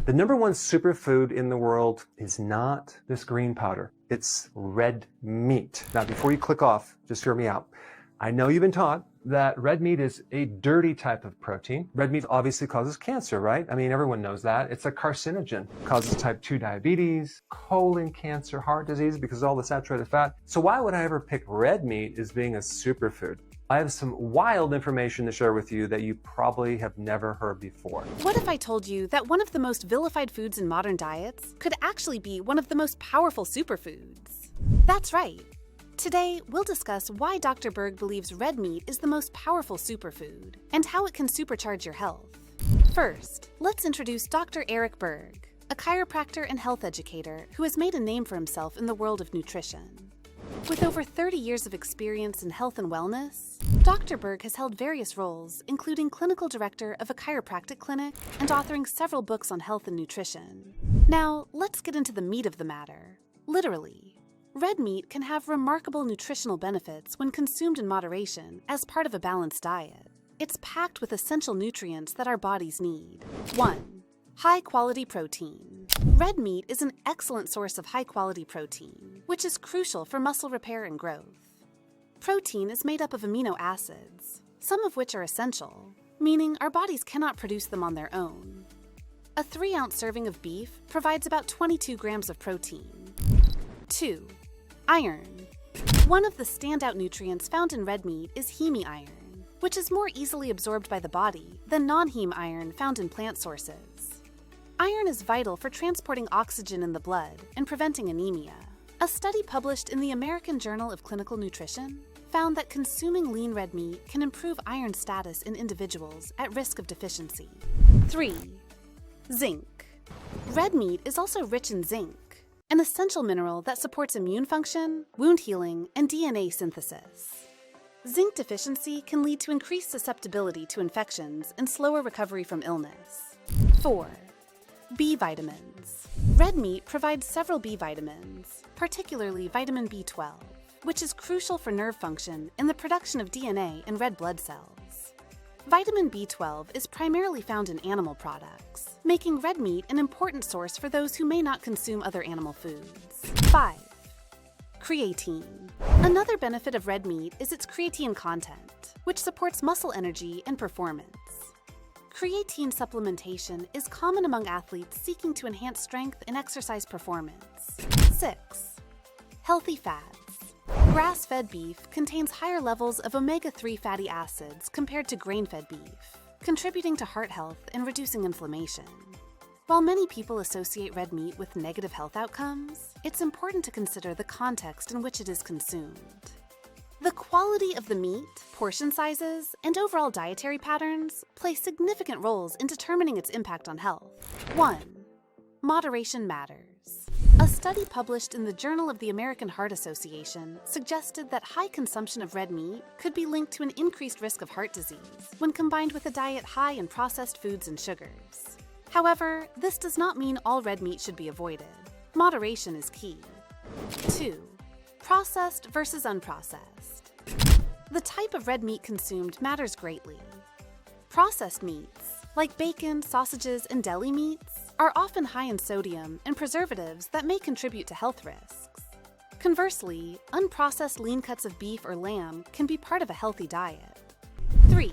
The number one superfood in the world is not this green powder. It's red meat. Now, before you click off, just hear me out. I know you've been taught that red meat is a dirty type of protein. Red meat obviously causes cancer, right? I mean, everyone knows that. It's a carcinogen. Causes type 2 diabetes, colon cancer, heart disease because of all the saturated fat. So why would I ever pick red meat as being a superfood? I have some wild information to share with you that you probably have never heard before. What if I told you that one of the most vilified foods in modern diets could actually be one of the most powerful superfoods? That's right. Today, we'll discuss why Dr. Berg believes red meat is the most powerful superfood and how it can supercharge your health. First, let's introduce Dr. Berg, a chiropractor and health educator who has made a name for himself in the world of nutrition. With over 30 years of experience in health and wellness, Dr. Berg has held various roles, including clinical director of a chiropractic clinic and authoring several books on health and nutrition. Now, let's get into the meat of the matter. Literally, red meat can have remarkable nutritional benefits when consumed in moderation as part of a balanced diet. It's packed with essential nutrients that our bodies need. 1. High-quality protein. Red meat is an excellent source of high-quality protein, which is crucial for muscle repair and growth. Protein is made up of amino acids, some of which are essential, meaning our bodies cannot produce them on their own. A 3-ounce serving of beef provides about 22 grams of protein. 2. Iron. One of the standout nutrients found in red meat is heme iron, which is more easily absorbed by the body than non-heme iron found in plant sources. Iron is vital for transporting oxygen in the blood and preventing anemia. A study published in the American Journal of Clinical Nutrition found that consuming lean red meat can improve iron status in individuals at risk of deficiency. 3. Zinc. Red meat is also rich in zinc, an essential mineral that supports immune function, wound healing, and DNA synthesis. Zinc deficiency can lead to increased susceptibility to infections and slower recovery from illness. 4. B vitamins. Red meat provides several B vitamins, particularly vitamin B12, which is crucial for nerve function and the production of DNA in red blood cells. Vitamin B12 is primarily found in animal products, making red meat an important source for those who may not consume other animal foods. 5. Creatine. Another benefit of red meat is its creatine content, which supports muscle energy and performance. Creatine supplementation is common among athletes seeking to enhance strength and exercise performance. 6. Healthy fats. Grass-fed beef contains higher levels of omega-3 fatty acids compared to grain-fed beef, contributing to heart health and reducing inflammation. While many people associate red meat with negative health outcomes, it's important to consider the context in which it is consumed. The quality of the meat, portion sizes, and overall dietary patterns play significant roles in determining its impact on health. 1. Moderation matters. A study published in the Journal of the American Heart Association suggested that high consumption of red meat could be linked to an increased risk of heart disease when combined with a diet high in processed foods and sugars. However, this does not mean all red meat should be avoided. Moderation is key. 2. Processed versus unprocessed. The type of red meat consumed matters greatly. Processed meats, like bacon, sausages, and deli meats, are often high in sodium and preservatives that may contribute to health risks. Conversely, unprocessed lean cuts of beef or lamb can be part of a healthy diet. 3.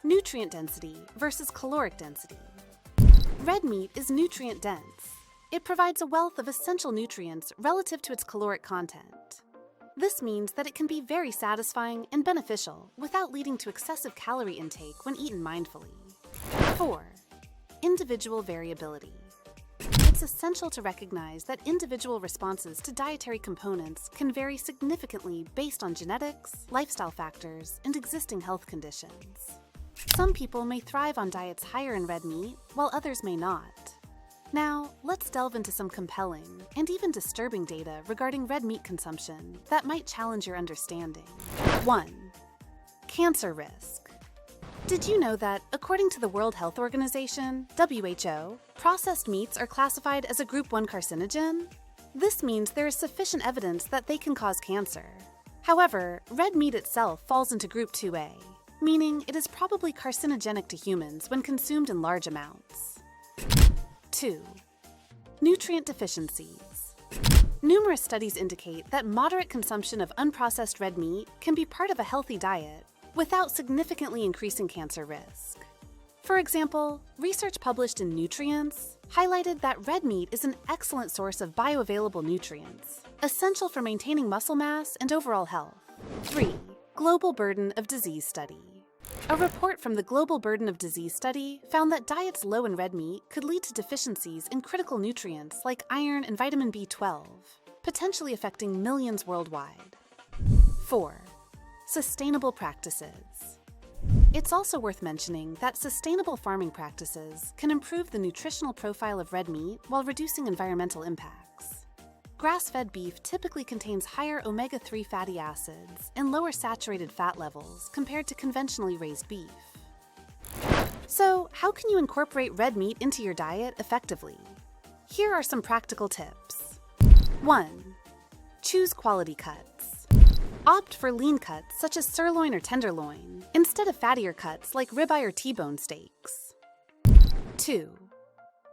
Nutrient density versus caloric density. Red meat is nutrient dense. It provides a wealth of essential nutrients relative to its caloric content. This means that it can be very satisfying and beneficial without leading to excessive calorie intake when eaten mindfully. 4. Individual variability. It's essential to recognize that individual responses to dietary components can vary significantly based on genetics, lifestyle factors, and existing health conditions. Some people may thrive on diets higher in red meat, while others may not. Now, let's delve into some compelling and even disturbing data regarding red meat consumption that might challenge your understanding. 1. Cancer risk. Did you know that, according to the World Health Organization, WHO, processed meats are classified as a Group 1 carcinogen? This means there is sufficient evidence that they can cause cancer. However, red meat itself falls into Group 2A, meaning it is probably carcinogenic to humans when consumed in large amounts. 2. Nutrient deficiencies. Numerous studies indicate that moderate consumption of unprocessed red meat can be part of a healthy diet without significantly increasing cancer risk. For example, research published in Nutrients highlighted that red meat is an excellent source of bioavailable nutrients, essential for maintaining muscle mass and overall health. 3. Global Burden of Disease Study. A report from the Global Burden of Disease Study found that diets low in red meat could lead to deficiencies in critical nutrients like iron and vitamin B12, potentially affecting millions worldwide. 4. Sustainable practices. It's also worth mentioning that sustainable farming practices can improve the nutritional profile of red meat while reducing environmental impacts. Grass-fed beef typically contains higher omega-3 fatty acids and lower saturated fat levels compared to conventionally raised beef. So, how can you incorporate red meat into your diet effectively? Here are some practical tips. 1. Choose quality cuts. Opt for lean cuts such as sirloin or tenderloin, instead of fattier cuts like ribeye or T-bone steaks. 2.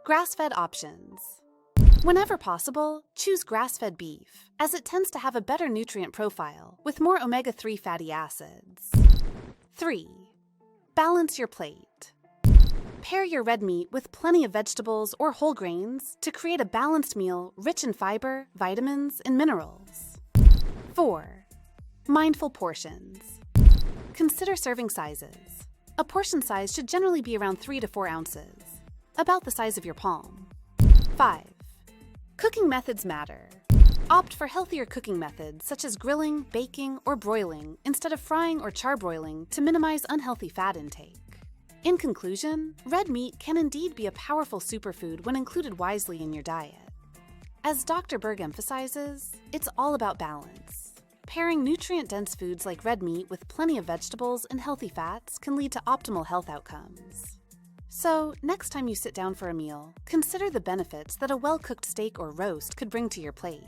Grass-fed options. Whenever possible, choose grass-fed beef, as it tends to have a better nutrient profile with more omega-3 fatty acids. 3. Balance your plate. Pair your red meat with plenty of vegetables or whole grains to create a balanced meal rich in fiber, vitamins, and minerals. 4. Mindful portions. Consider serving sizes. A portion size should generally be around 3 to 4 ounces, about the size of your palm. 5. Cooking methods matter. Opt for healthier cooking methods such as grilling, baking, or broiling instead of frying or charbroiling to minimize unhealthy fat intake. In conclusion, red meat can indeed be a powerful superfood when included wisely in your diet. As Dr. Berg emphasizes, it's all about balance. Pairing nutrient-dense foods like red meat with plenty of vegetables and healthy fats can lead to optimal health outcomes. So, next time you sit down for a meal, consider the benefits that a well-cooked steak or roast could bring to your plate.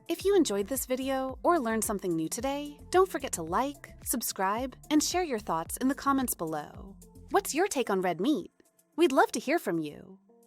If you enjoyed this video or learned something new today, don't forget to like, subscribe, and share your thoughts in the comments below. What's your take on red meat? We'd love to hear from you.